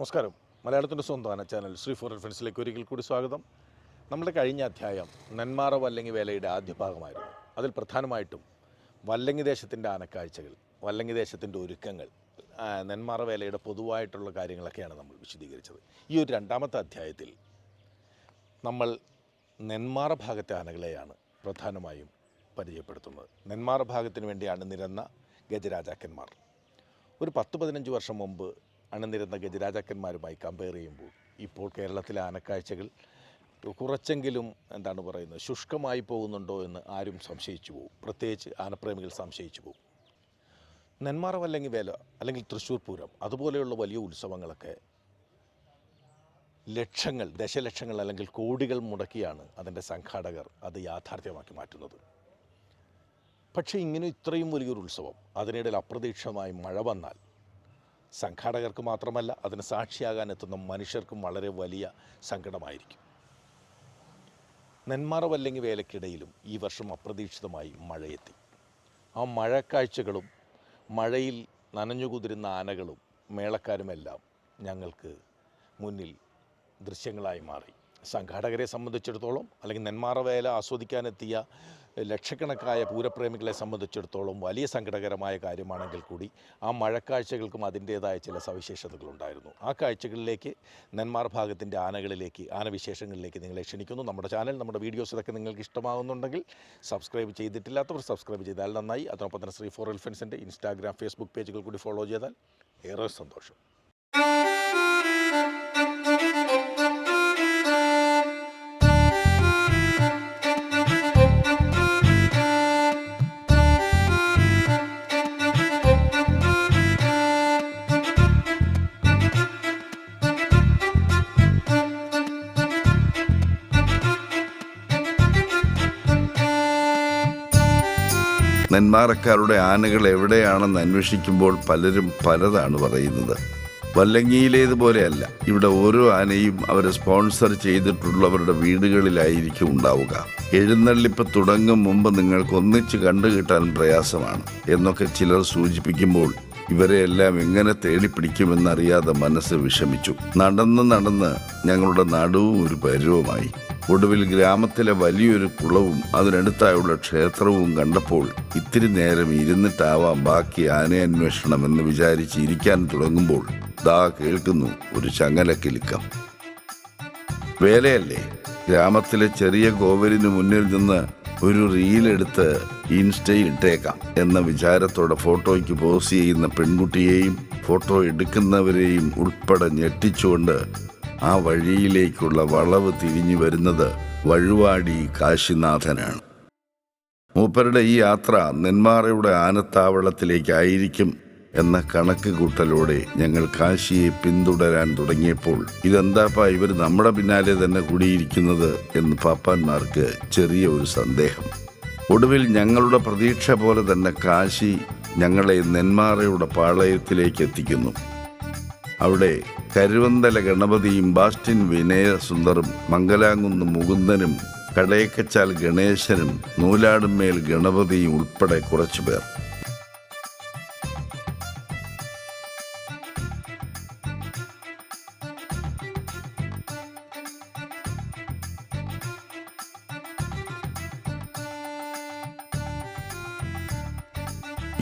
നമസ്കാരം. മലയാളത്തിൻ്റെ സ്വന്തം ചാനൽ ശ്രീ ഫോർ റെഫറൻസിലേക്ക് ഒരിക്കൽ കൂടി സ്വാഗതം. നമ്മുടെ കഴിഞ്ഞ അധ്യായം നെന്മാറ വല്ലങ്ങി വേലയുടെ ആദ്യ ഭാഗമായിരുന്നു. അതിൽ പ്രധാനമായിട്ടും വല്ലങ്ങി ദേശത്തിൻ്റെ ആനക്കാഴ്ചകൾ, വല്ലങ്ങി ദേശത്തിൻ്റെ ഒരുക്കങ്ങൾ, നെന്മാറ വേലയുടെ പൊതുവായിട്ടുള്ള കാര്യങ്ങളൊക്കെയാണ് നമ്മൾ വിശദീകരിച്ചത്. ഈ ഒരു രണ്ടാമത്തെ അധ്യായത്തിൽ നമ്മൾ നെന്മാറ ഭാഗത്തെ ആനകളെയാണ് പ്രധാനമായും പരിചയപ്പെടുത്തുന്നത്. നെന്മാറ ഭാഗത്തിന് വേണ്ടി അണിനിരന്ന ഗജരാജാക്കന്മാർ ഒരു 10-15 വർഷം മുമ്പ് അണിനിരന്ന ഗജരാജാക്കന്മാരുമായി കമ്പയർ ചെയ്യുമ്പോൾ ഇപ്പോൾ കേരളത്തിലെ ആനക്കാഴ്ചകൾ കുറച്ചെങ്കിലും ശുഷ്കമായി പോകുന്നുണ്ടോ എന്ന് ആരും സംശയിച്ചു പോകും. പ്രത്യേകിച്ച് ആനപ്രേമികൾ സംശയിച്ചു പോകും. നെന്മാറ വല്ലങ്ങി വേല അല്ലെങ്കിൽ തൃശ്ശൂർ പൂരം അതുപോലെയുള്ള വലിയ ഉത്സവങ്ങളൊക്കെ ലക്ഷങ്ങൾ, ദശലക്ഷങ്ങൾ അല്ലെങ്കിൽ കോടികൾ മുടക്കിയാണ് അതിൻ്റെ സംഘാടകർ അത് യാഥാർത്ഥ്യമാക്കി മാറ്റുന്നത്. പക്ഷേ ഇങ്ങനെ ഇത്രയും വലിയൊരു ഉത്സവം അതിനിടയിൽ അപ്രതീക്ഷിതമായി മഴ വന്നാൽ സംഘാടകർക്ക് മാത്രമല്ല അതിന് സാക്ഷിയാകാൻ എത്തുന്ന മനുഷ്യർക്കും വളരെ വലിയ സങ്കടമായിരിക്കും. നെന്മാറ വല്ലങ്ങി വേലയ്ക്കിടയിലും ഈ വർഷം അപ്രതീക്ഷിതമായി മഴയെത്തി. ആ മഴക്കാഴ്ചകളും മഴയിൽ നനഞ്ഞുകുതിരുന്ന ആനകളും മേളക്കാരുമെല്ലാം ഞങ്ങൾക്ക് മുന്നിൽ ദൃശ്യങ്ങളായി മാറി. സംഘാടകരെ സംബന്ധിച്ചിടത്തോളം അല്ലെങ്കിൽ നെന്മാറ വേല ആസ്വദിക്കാനെത്തിയ ലക്ഷക്കണക്കായ പൂരപ്രേമികളെ സംബന്ധിച്ചിടത്തോളം വലിയ സങ്കടകരമായ കാര്യമാണെങ്കിൽ കൂടി ആ മഴക്കാഴ്ചകൾക്കും അതിൻ്റേതായ ചില സവിശേഷതകളുണ്ടായിരുന്നു. ആ കാഴ്ചകളിലേക്ക്, നെന്മാറ ഭാഗത്തിൻ്റെ ആനകളിലേക്ക്, ആനവിശേഷങ്ങളിലേക്ക് നിങ്ങളെ ക്ഷണിക്കുന്നു. നമ്മുടെ ചാനൽ, നമ്മുടെ വീഡിയോസ് ഇതൊക്കെ നിങ്ങൾക്ക് ഇഷ്ടമാകുന്നുണ്ടെങ്കിൽ സബ്സ്ക്രൈബ് ചെയ്തിട്ടില്ലാത്തവർ സബ്സ്ക്രൈബ് ചെയ്താൽ നന്നായി. അതിനൊപ്പം തന്നെ ശ്രീ ഫോർ എലിഫൻസിൻ്റെ ഇൻസ്റ്റാഗ്രാം, ഫേസ്ബുക്ക് പേജുകൾ കൂടി ഫോളോ ചെയ്താൽ ഏറെ സന്തോഷം. നെന്മാറക്കാരുടെ ആനകൾ എവിടെയാണെന്ന് അന്വേഷിക്കുമ്പോൾ പലരും പലതാണ് പറയുന്നത്. വല്ലങ്ങിയിലേതുപോലെയല്ല. ഇവിടെ ഓരോ ആനയും അവരെ സ്പോൺസർ ചെയ്തിട്ടുള്ളവരുടെ വീടുകളിലായിരിക്കും ഉണ്ടാവുക. എഴുന്നള്ളിപ്പ് തുടങ്ങും മുമ്പ് നിങ്ങൾക്ക് ഒന്നിച്ച് കണ്ടുകിട്ടാൻ പ്രയാസമാണ് എന്നൊക്കെ ചിലർ സൂചിപ്പിക്കുമ്പോൾ ഇവരെയെല്ലാം എങ്ങനെ തേടിപ്പിടിക്കുമെന്നറിയാതെ മനസ്സ് വിഷമിച്ചു. നടന്ന് ഞങ്ങളുടെ നടുവും ഒരു പരുവമായി. ഒടുവിൽ ഗ്രാമത്തിലെ വലിയൊരു കുളവും അതിനടുത്തായുള്ള ക്ഷേത്രവും കണ്ടപ്പോൾ ഇത്തിരി നേരം ഇരുന്നിട്ടാവാം ബാക്കി ആനയന്വേഷണം എന്ന് വിചാരിച്ച് ഇരിക്കാൻ തുടങ്ങുമ്പോൾ ദാ കേൾക്കുന്നു ഒരു ചങ്ങലക്കിലുക്കം. വേലയല്ലേ? ഗ്രാമത്തിലെ ചെറിയ കോവിലിന് മുന്നിൽ നിന്ന് ഒരു റീലെടുത്ത് ഇൻസ്റ്റയിൽ ഇട്ടേക്കാം എന്ന വിചാരത്തോടെ ഫോട്ടോയ്ക്ക് പോസ് ചെയ്യുന്ന പെൺകുട്ടിയെയും ഫോട്ടോ എടുക്കുന്നവരെയും ഉൾപ്പെടെ ഞെട്ടിച്ചുകൊണ്ട് ആ വഴിയിലേക്കുള്ള വളവ് തിരിഞ്ഞു വരുന്നത് വഴുവാടി കാശിനാഥനാണ്. മൂപ്പരുടെ ഈ യാത്ര നെന്മാറയുടെ ആനത്താവളത്തിലേക്കായിരിക്കും എന്ന കണക്ക് കൂട്ടലോടെ ഞങ്ങൾ കാശിയെ പിന്തുടരാൻ തുടങ്ങിയപ്പോൾ ഇതെന്താപ്പാ ഇവർ നമ്മുടെ പിന്നാലെ തന്നെ കൂടിയിരിക്കുന്നത് എന്ന് പാപ്പാന്മാർക്ക് ചെറിയ ഒരു സന്ദേഹം. ഒടുവിൽ ഞങ്ങളുടെ പ്രതീക്ഷ പോലെ തന്നെ കാശി ഞങ്ങളെ നെന്മാറയുടെ പാളയത്തിലേക്ക് എത്തിക്കുന്നു. അവിടെ കരുവന്തല ഗണപതിയും ബാസ്റ്റിൻ വിനയസുന്ദറും മംഗലാംകുന്ന് മുകുന്ദനും കടയക്കച്ചാൽ ഗണേശനും നൂലാടുമേൽ ഗണപതിയും ഉൾപ്പെടെ കുറച്ചുപേർ.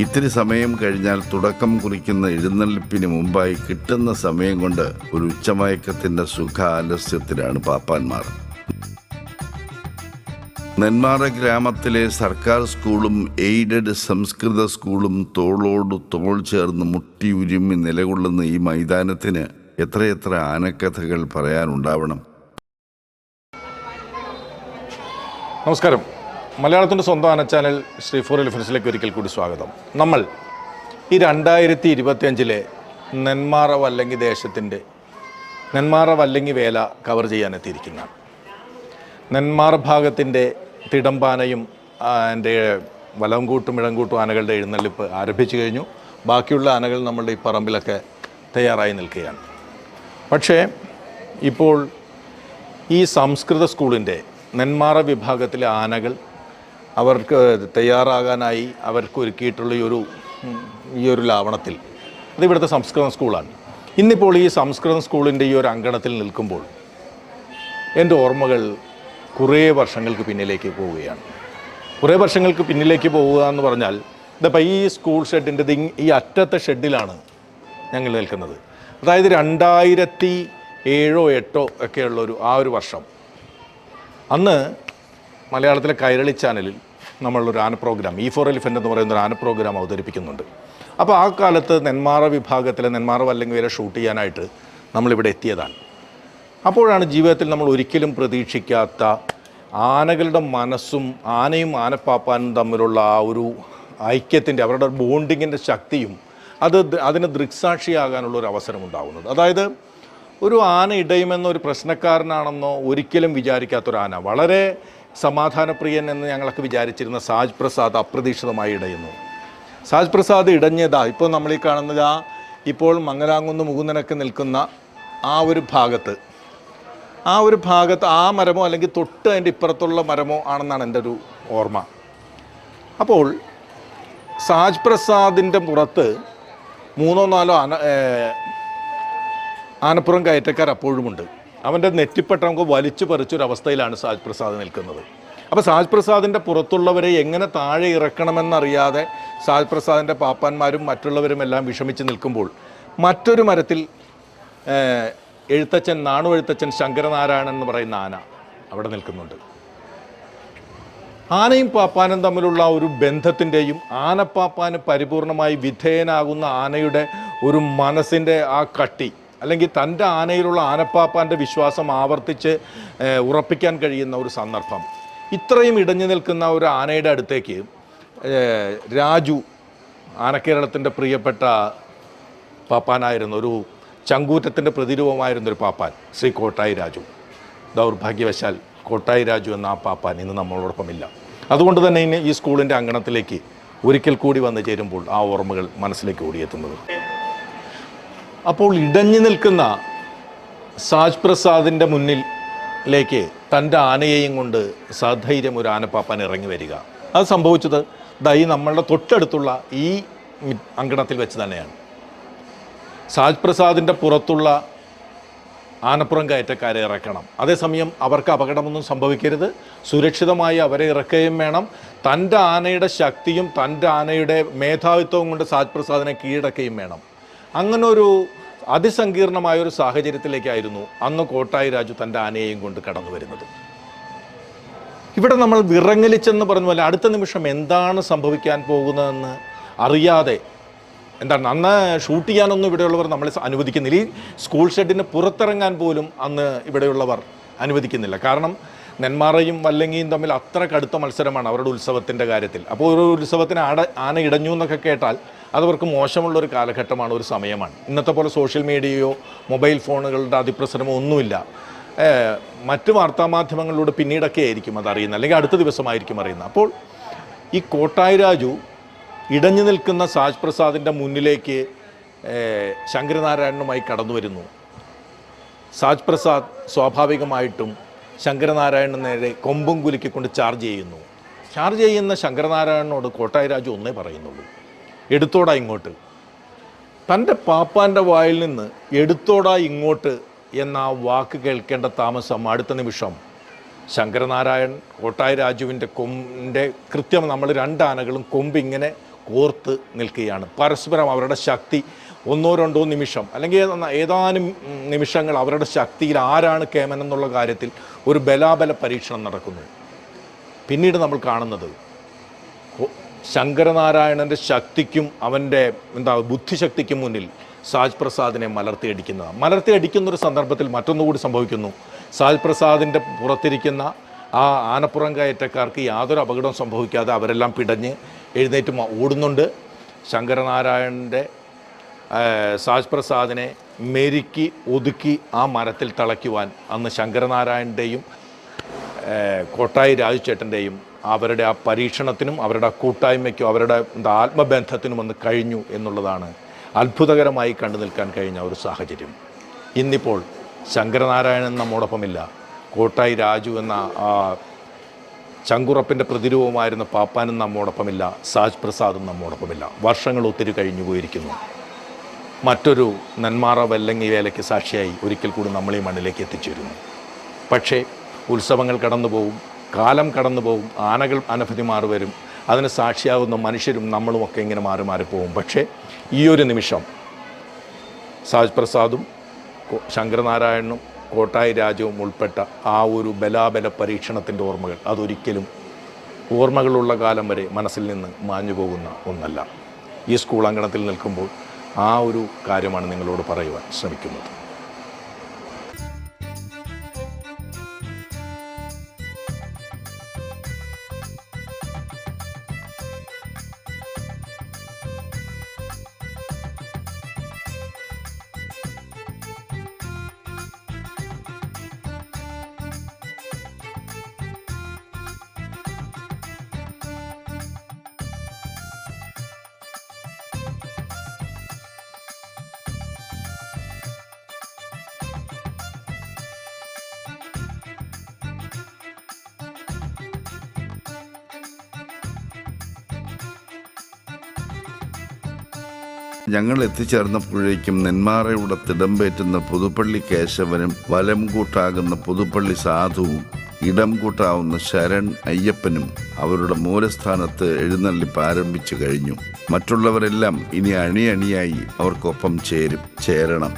ഇത്തിരി സമയം കഴിഞ്ഞാൽ തുടക്കം കുറിക്കുന്ന എഴുന്നള്ളിപ്പിന് മുമ്പായി കിട്ടുന്ന സമയം കൊണ്ട് ഒരു ഉച്ചമയക്കത്തിൻ്റെ സുഖ ആലസ്യത്തിലാണ് പാപ്പാന്മാർ. നെന്മാറ ഗ്രാമത്തിലെ സർക്കാർ സ്കൂളും എയ്ഡഡ് സംസ്കൃത സ്കൂളും തോളോട് തോൾ ചേർന്ന് മുട്ടിയുരുമ്മി നിലകൊള്ളുന്ന ഈ മൈതാനത്തിന് എത്രയെത്ര ആനക്കഥകൾ പറയാനുണ്ടാവണം. നമസ്കാരം. മലയാളത്തിൻ്റെ സ്വന്തം ചാനൽ ശ്രീ ഫോർ എലിഫൻസിലേക്ക് ഒരിക്കൽ കൂടി സ്വാഗതം. നമ്മൾ ഈ 2025 നെന്മാറ വല്ലങ്ങി ദേശത്തിൻ്റെ നെന്മാറ വല്ലങ്ങി വേല കവർ ചെയ്യാനെത്തിയിരിക്കുന്നതാണ്. നെന്മാറ ഭാഗത്തിൻ്റെ തിടമ്പാനയും എൻ്റെ വലംകൂട്ടും ഇടംകൂട്ടും ആനകളുടെ എഴുന്നള്ളിപ്പ് ആരംഭിച്ചു കഴിഞ്ഞു. ബാക്കിയുള്ള ആനകൾ നമ്മളുടെ ഈ പറമ്പിലൊക്കെ തയ്യാറായി നിൽക്കുകയാണ്. പക്ഷേ ഇപ്പോൾ ഈ സംസ്കൃത സ്കൂളിൻ്റെ നെന്മാറ വിഭാഗത്തിലെ ആനകൾ അവർക്ക് തയ്യാറാകാനായി അവർക്ക് ഒരുക്കിയിട്ടുള്ള ഈ ഒരു ലാവണത്തിൽ അത് ഇവിടുത്തെ സംസ്കൃതം സ്കൂളാണ്. ഇന്നിപ്പോൾ ഈ സംസ്കൃതം സ്കൂളിൻ്റെ ഈ ഒരു അങ്കണത്തിൽ നിൽക്കുമ്പോൾ എൻ്റെ ഓർമ്മകൾ കുറേ വർഷങ്ങൾക്ക് പിന്നിലേക്ക് പോവുകയാണ്. കുറേ വർഷങ്ങൾക്ക് പിന്നിലേക്ക് പോവുക എന്ന് പറഞ്ഞാൽ ഇതിപ്പോൾ ഈ സ്കൂൾ ഷെഡിൻ്റെ ഈ അറ്റത്തെ ഷെഡിലാണ് ഞങ്ങൾ നിൽക്കുന്നത്. അതായത് 2007-08 ഒക്കെയുള്ളൊരു ഒരു വർഷം. അന്ന് മലയാളത്തിലെ കൈരളി ചാനലിൽ നമ്മളൊരു ആന പ്രോഗ്രാം E4 എലിഫൻ്റ് എന്ന് പറയുന്ന ഒരു ആന പ്രോഗ്രാം അവതരിപ്പിക്കുന്നുണ്ട്. അപ്പോൾ ആ കാലത്ത് നെന്മാറ വിഭാഗത്തിലെ നെന്മാറ വല്ലങ്ങി ഷൂട്ട് ചെയ്യാനായിട്ട് നമ്മളിവിടെ എത്തിയതാണ്. അപ്പോഴാണ് ജീവിതത്തിൽ നമ്മൾ ഒരിക്കലും പ്രതീക്ഷിക്കാത്ത ആനകളുടെ മനസ്സും ആനയും ആനപ്പാപ്പാനും തമ്മിലുള്ള ആ ഒരു ഐക്യത്തിൻ്റെ അവരുടെ ബോണ്ടിങ്ങിൻ്റെ ശക്തിയും അതിന് ദൃക്സാക്ഷിയാകാനുള്ള ഒരു അവസരം ഉണ്ടാകുന്നത്. അതായത് ഒരു ആന ഇടയുമെന്നൊരു പ്രശ്നക്കാരനാണെന്നോ ഒരിക്കലും വിചാരിക്കാത്തൊരു ആന, വളരെ സമാധാനപ്രിയൻ എന്ന് ഞങ്ങളൊക്കെ വിചാരിച്ചിരുന്ന സാജ് പ്രസാദ് അപ്രതീക്ഷിതമായി ഇടയുന്നു. സാജ് പ്രസാദ് ഇടഞ്ഞതാ ഇപ്പോൾ നമ്മളീ കാണുന്നത് ഇപ്പോൾ മംഗലാംകുന്ന് മുകുന്ദനൊക്കെ നിൽക്കുന്ന ആ ഒരു ഭാഗത്ത് ആ മരമോ അല്ലെങ്കിൽ തൊട്ട് അതിൻ്റെ ഇപ്പുറത്തുള്ള മരമോ ആണെന്നാണ് എൻ്റെ ഒരു ഓർമ്മ. അപ്പോൾ സാജ് പ്രസാദിൻ്റെ പുറത്ത് 3-4 ആനപ്പുറം കയറ്റക്കാർ അപ്പോഴുമുണ്ട്. അവൻ്റെ നെറ്റിപ്പട്ട നമുക്ക് വലിച്ചു പറിച്ചൊരവസ്ഥയിലാണ് സാജ് പ്രസാദ് നിൽക്കുന്നത്. അപ്പോൾ സാജ് പ്രസാദിൻ്റെ പുറത്തുള്ളവരെ എങ്ങനെ താഴെ ഇറക്കണമെന്നറിയാതെ സാജ് പ്രസാദിൻ്റെ പാപ്പാന്മാരും മറ്റുള്ളവരും എല്ലാം വിഷമിച്ച് നിൽക്കുമ്പോൾ മറ്റൊരു മരത്തിൽ നാണു എഴുത്തച്ഛൻ ശങ്കരനാരായണൻ എന്ന് പറയുന്ന ആന അവിടെ നിൽക്കുന്നുണ്ട്. ആനയും പാപ്പാനും തമ്മിലുള്ള ഒരു ബന്ധത്തിൻ്റെയും ആനപ്പാപ്പാന് പരിപൂർണമായി വിധേയനാകുന്ന ആനയുടെ ഒരു മനസ്സിൻ്റെ ആ കട്ടി, അല്ലെങ്കിൽ തൻ്റെ ആനയിലുള്ള ആനപ്പാപ്പാൻ്റെ വിശ്വാസം ആവർത്തിച്ച് ഉറപ്പിക്കാൻ കഴിയുന്ന ഒരു സന്ദർഭം. ഇത്രയും ഇടഞ്ഞു നിൽക്കുന്ന ഒരു ആനയുടെ അടുത്തേക്ക് രാജു, ആനക്കേരളത്തിൻ്റെ പ്രിയപ്പെട്ട പാപ്പാനായിരുന്ന ഒരു ചങ്കൂറ്റത്തിൻ്റെ പ്രതിരൂപമായിരുന്നൊരു പാപ്പാൻ, ശ്രീ കോട്ടായി രാജു. ദൗർഭാഗ്യവശാൽ കോട്ടായി രാജു എന്ന ആ പാപ്പാൻ ഇന്ന് നമ്മളോടൊപ്പമില്ല. അതുകൊണ്ട് തന്നെ ഇനി ഈ സ്കൂളിൻ്റെ അങ്കണത്തിലേക്ക് ഒരിക്കൽ കൂടി വന്നു ചേരുമ്പോൾ ആ ഓർമ്മകൾ മനസ്സിലേക്ക് ഓടിയെത്തുന്നത്. അപ്പോൾ ഇടഞ്ഞു നിൽക്കുന്ന സാജ് പ്രസാദിൻ്റെ മുന്നിലേക്ക് തൻ്റെ ആനയെയും കൊണ്ട് സധൈര്യം ഒരു ആനപ്പാപ്പാൻ ഇറങ്ങി വരിക. അത് സംഭവിച്ചത് ഈ നമ്മളുടെ തൊട്ടടുത്തുള്ള ഈ അങ്കണത്തിൽ വെച്ച് തന്നെയാണ്. സാജ് പ്രസാദിൻ്റെ പുറത്തുള്ള ആനപ്പുറം കയറ്റക്കാരെ ഇറക്കണം. അതേസമയം അവർക്ക് അപകടമൊന്നും സംഭവിക്കരുത്, സുരക്ഷിതമായി അവരെ ഇറക്കുകയും വേണം. തൻ്റെ ആനയുടെ ശക്തിയും തൻ്റെ ആനയുടെ മേധാവിത്വവും കൊണ്ട് സാജ് പ്രസാദിനെ കീഴടക്കുകയും വേണം. അങ്ങനെ ഒരു അതിസങ്കീർണമായൊരു സാഹചര്യത്തിലേക്കായിരുന്നു അന്ന് കോട്ടായി രാജു തൻ്റെ ആനയെയും കൊണ്ട് കടന്നു വരുന്നത്. ഇവിടെ നമ്മൾ വിറങ്ങലിച്ചെന്ന് പറഞ്ഞ പോലെ അടുത്ത നിമിഷം എന്താണ് സംഭവിക്കാൻ പോകുന്നതെന്ന് അറിയാതെ, എന്താണ് അന്ന് ഷൂട്ട് ചെയ്യാനൊന്നും ഇവിടെയുള്ളവർ നമ്മളെ അനുവദിക്കുന്നില്ല. ഈ സ്കൂൾ ഷെഡിന് പുറത്തിറങ്ങാൻ പോലും അന്ന് ഇവിടെയുള്ളവർ അനുവദിക്കുന്നില്ല. കാരണം നെന്മാറയും വല്ലങ്ങിയും തമ്മിൽ അത്ര കടുത്ത മത്സരമാണ് അവരുടെ ഉത്സവത്തിൻ്റെ കാര്യത്തിൽ. അപ്പോൾ ഒരു ഉത്സവത്തിന് ആന ഇടഞ്ഞു എന്നൊക്കെ കേട്ടാൽ അതവർക്ക് മോശമുള്ളൊരു കാലഘട്ടമാണ്, ഒരു സമയമാണ്. ഇന്നത്തെ പോലെ സോഷ്യൽ മീഡിയയോ മൊബൈൽ ഫോണുകളുടെ അതിപ്രസരമോ ഒന്നുമില്ല. മറ്റ് വാർത്താമാധ്യമങ്ങളിലൂടെ പിന്നീടൊക്കെ ആയിരിക്കും അതറിയുന്നത്, അല്ലെങ്കിൽ അടുത്ത ദിവസമായിരിക്കും അറിയുന്നത്. അപ്പോൾ ഈ കോട്ടായി രാജു ഇടഞ്ഞു നിൽക്കുന്ന സാജ് പ്രസാദിൻ്റെ മുന്നിലേക്ക് ശങ്കരനാരായണനുമായി കടന്നു വരുന്നു. സാജ് പ്രസാദ് സ്വാഭാവികമായിട്ടും ശങ്കരനാരായണന് നേരെ കൊമ്പും കുലുക്കിക്കൊണ്ട് ചാർജ് ചെയ്യുന്നു. ചാർജ് ചെയ്യുന്ന ശങ്കരനാരായണനോട് കോട്ടായി രാജു ഒന്നേ പറയുന്നുള്ളൂ, എടുത്തോടാ ഇങ്ങോട്ട്. തൻ്റെ പാപ്പാൻ്റെ വായിൽ നിന്ന് എടുത്തോടാ ഇങ്ങോട്ട് എന്ന ആ വാക്ക് കേൾക്കേണ്ട താമസം അടുത്ത നിമിഷം ശങ്കരനാരായൺ കോട്ടായി രാജുവിൻ്റെ കൊമ്പിൻ്റെ കൃത്യം നമ്മൾ 2 ആനകളും കൊമ്പിങ്ങനെ കോർത്ത് നിൽക്കുകയാണ്. പരസ്പരം അവരുടെ ശക്തി 1-2 നിമിഷം അല്ലെങ്കിൽ ഏതാനും നിമിഷങ്ങൾ അവരുടെ ശക്തിയിൽ ആരാണ് കേമൻ എന്നുള്ള കാര്യത്തിൽ ഒരു ബലാബല പരീക്ഷണം നടക്കുന്നു. പിന്നീട് നമ്മൾ കാണുന്നത് ശങ്കരനാരായണൻ്റെ ശക്തിക്കും അവൻ്റെ ബുദ്ധിശക്തിക്കും മുന്നിൽ സാജ് പ്രസാദിനെ മലർത്തിയടിക്കുന്നൊരു സന്ദർഭത്തിൽ മറ്റൊന്നുകൂടി സംഭവിക്കുന്നു. സാജ് പ്രസാദിൻ്റെ പുറത്തിരിക്കുന്ന ആ ആനപ്പുറം കയറ്റക്കാർക്ക് യാതൊരു അപകടവും സംഭവിക്കാതെ അവരെല്ലാം പിടഞ്ഞ് എഴുന്നേറ്റ് ഓടുന്നുണ്ട്. ശങ്കരനാരായണൻ്റെ സാജ് പ്രസാദിനെ മെരുക്കി ഒതുക്കി ആ മരത്തിൽ തളയ്ക്കുവാൻ അന്ന് ശങ്കരനാരായണൻ്റെയും കോട്ടായി രാജുചേട്ടൻ്റെയും അവരുടെ ആ പരീക്ഷണത്തിനും അവരുടെ കൂട്ടായ്മയ്ക്കും അവരുടെ ആത്മബന്ധത്തിനും ഒന്ന് കഴിഞ്ഞു എന്നുള്ളതാണ് അത്ഭുതകരമായി കണ്ടു നിൽക്കാൻ കഴിഞ്ഞ ഒരു സാഹചര്യം. ഇന്നിപ്പോൾ ശങ്കരനാരായണൻ നമ്മോടൊപ്പമില്ല, കോട്ടായി രാജു എന്ന ചങ്കുറപ്പിൻ്റെ പ്രതിരൂപമായിരുന്ന പാപ്പാനും നമ്മോടൊപ്പമില്ല, സാജ് പ്രസാദും നമ്മോടൊപ്പമില്ല. വർഷങ്ങൾ ഒത്തിരി കഴിഞ്ഞു പോയിരിക്കുന്നു. മറ്റൊരു നെന്മാറ വല്ലങ്ങി വേലയ്ക്ക് സാക്ഷിയായി ഒരിക്കൽ കൂടി നമ്മൾ ഈ മണ്ണിലേക്ക് എത്തിച്ചേരുന്നു. പക്ഷേ ഉത്സവങ്ങൾ കടന്നു പോകും, കാലം കടന്നു പോകും, ആനകൾ അനവധി മാറി വരും, അതിന് സാക്ഷിയാകുന്ന മനുഷ്യരും നമ്മളുമൊക്കെ ഇങ്ങനെ മാറി മാറിപ്പോവും. പക്ഷേ ഈ ഒരു നിമിഷം സാജ് പ്രസാദും ശങ്കരനാരായണനും കോട്ടായി രാജുവും ഉൾപ്പെട്ട ആ ഒരു ബലാബല പരീക്ഷണത്തിൻ്റെ ഓർമ്മകൾ അതൊരിക്കലും ഓർമ്മകളുള്ള കാലം വരെ മനസ്സിൽ നിന്ന് മാഞ്ഞു പോകുന്ന ഒന്നല്ല. ഈ സ്കൂൾ അങ്കണത്തിൽ നിൽക്കുമ്പോൾ ആ ഒരു കാര്യമാണ് നിങ്ങളോട് പറയുവാൻ ശ്രമിക്കുന്നത്. ഞങ്ങൾ എത്തിച്ചേർന്നപ്പോഴേക്കും നെന്മാറയുടെ തിടമ്പേറ്റുന്ന പുതുപ്പള്ളി കേശവനും വലം കൂട്ടാകുന്ന പുതുപ്പള്ളി സാധുവും ഇടം കൂട്ടാവുന്ന ശരൺ അയ്യപ്പനും അവരുടെ മൂലസ്ഥാനത്ത് എഴുന്നള്ളിപ്പ് ആരംഭിച്ചു കഴിഞ്ഞു. മറ്റുള്ളവരെല്ലാം ഇനി അണിയണിയായി അവർക്കൊപ്പം ചേരണം.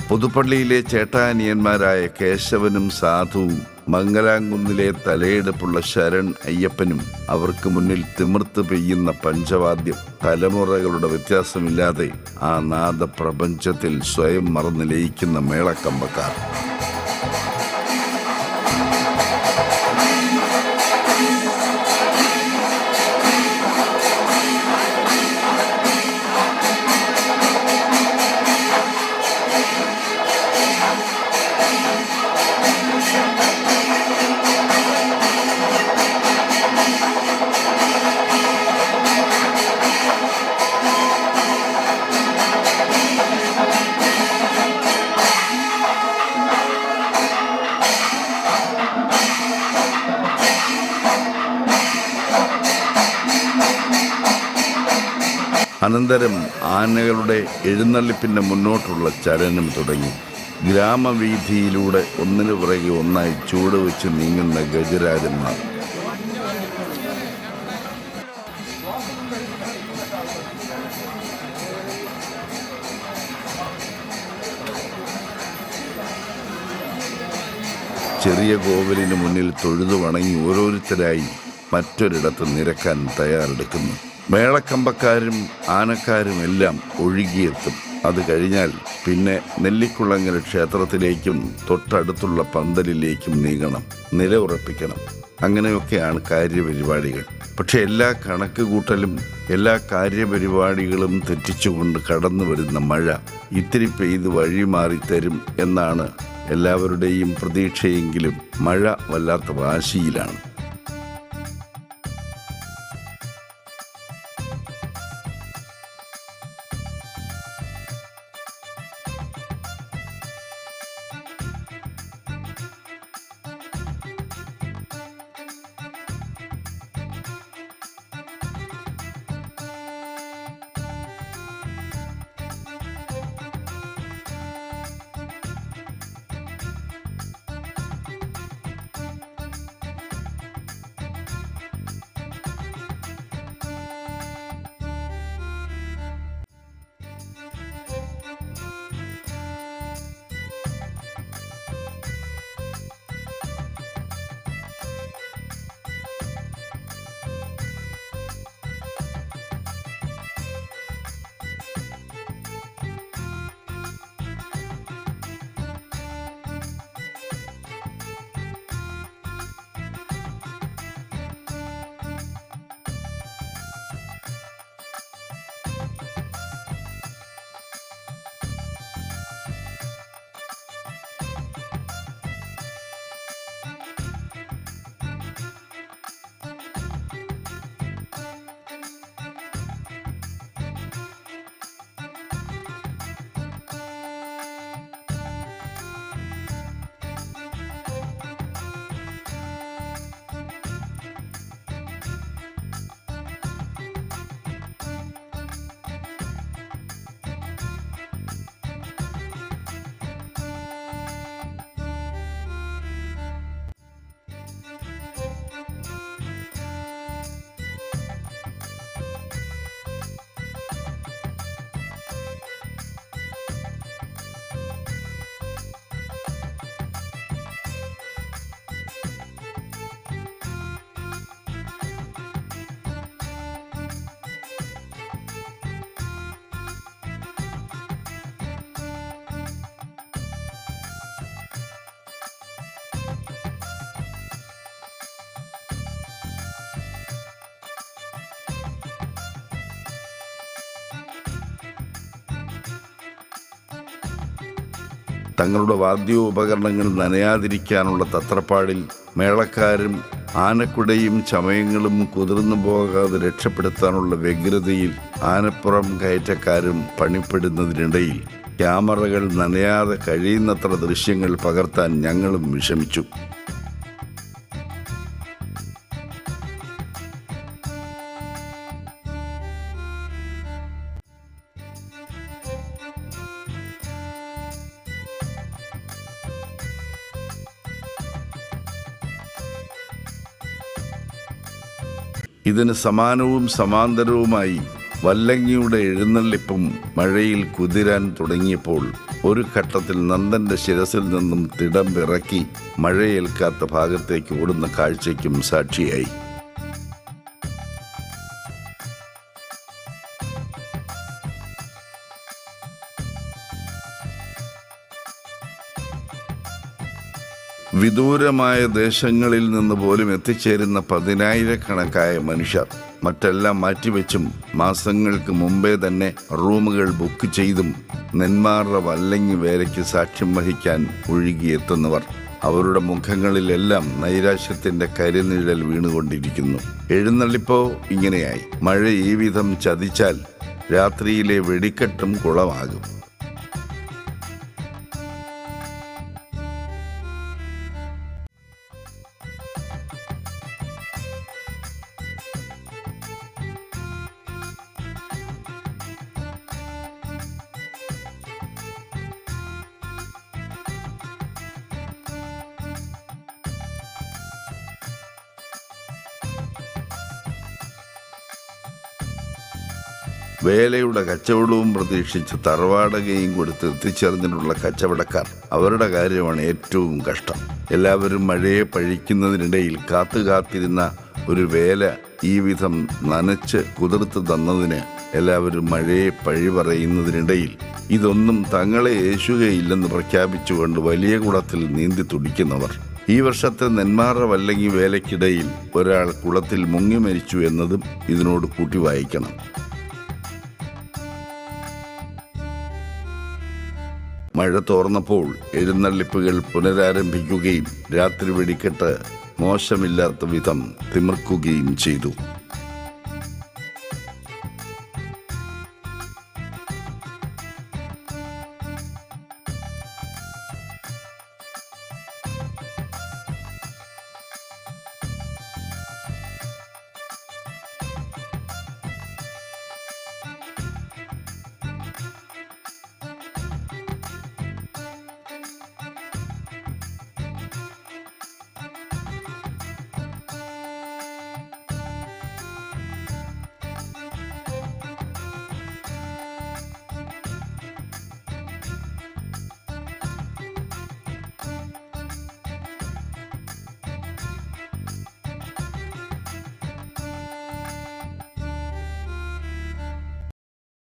പുതുപ്പള്ളിയിലെ ചേട്ടാനിയന്മാരായ കേശവനും സാധുവും മംഗലാംകുന്നിലെ തലയെടുപ്പുള്ള ശരൺ അയ്യപ്പനും അവർക്ക് മുന്നിൽ തിമിർത്ത് പെയ്യുന്ന പഞ്ചവാദ്യം തലമുറകളുടെ വ്യത്യാസമില്ലാതെ ആ നാദപ്രപഞ്ചത്തിൽ സ്വയം മറന്ന് ലയിക്കുന്ന മേളക്കമ്പക്കാർ. അനന്തരം ആനകളുടെ എഴുന്നള്ളിപ്പിൻ്റെ മുന്നോട്ടുള്ള ചലനം തുടങ്ങി. ഗ്രാമവീഥിയിലൂടെ ഒന്നിനു പുറകെ ഒന്നായി ചുവടുവെച്ച് നീങ്ങുന്ന ഗജരാജന്മാർ. ചെറിയ കോവിലിന് മുന്നിൽ തൊഴുതു വണങ്ങി ഓരോരുത്തരായി മറ്റൊരിടത്ത് നിരക്കാൻ തയ്യാറെടുക്കുന്നു. മേളക്കമ്പക്കാരും ആനക്കാരും എല്ലാം ഒഴുകിയെത്തും. അത് കഴിഞ്ഞാൽ പിന്നെ നെല്ലിക്കുളങ്ങര ക്ഷേത്രത്തിലേക്കും തൊട്ടടുത്തുള്ള പന്തലിലേക്കും നീങ്ങണം, നില ഉറപ്പിക്കണം. അങ്ങനെയൊക്കെയാണ് കാര്യപരിപാടികൾ. പക്ഷെ എല്ലാ കണക്കുകൂട്ടലും എല്ലാ കാര്യപരിപാടികളും തെറ്റിച്ചുകൊണ്ട് കടന്നു വരുന്ന മഴ ഇത്തിരി പെയ്ത് വഴിമാറി തരും എന്നാണ് എല്ലാവരുടെയും പ്രതീക്ഷയെങ്കിലും മഴ വല്ലാത്ത വാശിയിലാണ്. തങ്ങളുടെ വാദ്യോപകരണങ്ങൾ നനയാതിരിക്കാനുള്ള തത്രപ്പാടിൽ മേളക്കാരും ആനക്കുടയും ചമയങ്ങളും കുതിർന്നു പോകാതെ രക്ഷപ്പെടുത്താനുള്ള വ്യഗ്രതയിൽ ആനപ്പുറം കയറ്റക്കാരും പണിപ്പെടുന്നതിനിടയിൽ ക്യാമറകൾ നനയാതെ കഴിയുന്നത്ര ദൃശ്യങ്ങൾ പകർത്താൻ ഞങ്ങളും വിഷമിച്ചു. ഇതിന് സമാനവും സമാന്തരവുമായി വല്ലങ്ങിയുടെ എഴുന്നള്ളിപ്പും മഴയിൽ കുതിരാൻ തുടങ്ങിയപ്പോൾ ഒരു ഘട്ടത്തിൽ നന്ദന്റെ ശിരസിൽ നിന്നും തിടമ്പിറക്കി മഴയേൽക്കാത്ത ഭാഗത്തേക്ക് ഓടുന്ന കാഴ്ചയ്ക്കും സാക്ഷിയായി. വിദൂരമായ ദേശങ്ങളിൽ നിന്ന് പോലും എത്തിച്ചേരുന്ന പതിനായിരക്കണക്കായ മനുഷ്യർ മറ്റെല്ലാം മാറ്റിവെച്ചും മാസങ്ങൾക്ക് മുമ്പേ തന്നെ റൂമുകൾ ബുക്ക് ചെയ്തും നെന്മാറ വല്ലങ്ങി വേലയ്ക്ക് സാക്ഷ്യം വഹിക്കാൻ ഒഴുകിയെത്തുന്നവർ. അവരുടെ മുഖങ്ങളിലെല്ലാം നൈരാശ്യത്തിന്റെ കരിനിഴൽ വീണുകൊണ്ടിരിക്കുന്നു. എഴുന്നള്ളിപ്പോ ഇങ്ങനെയായി. മഴ ഈ വിധം ചതിച്ചാൽ രാത്രിയിലെ വെടിക്കെട്ടും കുളമാകും. വേലയുടെ കച്ചവടവും പ്രതീക്ഷിച്ച് തറവാടകയും കൊടുത്ത് എത്തിച്ചേർന്നിട്ടുള്ള കച്ചവടക്കാർ, അവരുടെ കാര്യമാണ് ഏറ്റവും കഷ്ടം. എല്ലാവരും മഴയെ പഴിക്കുന്നതിനിടയിൽ കാത്തിരുന്ന ഒരു വേല ഈ വിധം നനച്ച് കുതിർത്ത് തന്നതിന് എല്ലാവരും മഴയെ പഴി പറയുന്നതിനിടയിൽ ഇതൊന്നും തങ്ങളെ യേശുകയില്ലെന്ന് പ്രഖ്യാപിച്ചുകൊണ്ട് വലിയ കുളത്തിൽ നീന്തി തുടിക്കുന്നവർ. ഈ വർഷത്തെ നെന്മാറ വല്ലങ്ങി വേലയ്ക്കിടയിൽ ഒരാൾ കുളത്തിൽ മുങ്ങി മരിച്ചു എന്നതും ഇതിനോട് കൂട്ടി വായിക്കണം. മഴ തോർന്നപ്പോൾ എഴുന്നള്ളിപ്പുകൾ പുനരാരംഭിക്കുകയും രാത്രി വെടിക്കെട്ട് മോശമില്ലാത്ത വിധം തിമിർക്കുകയും ചെയ്തു.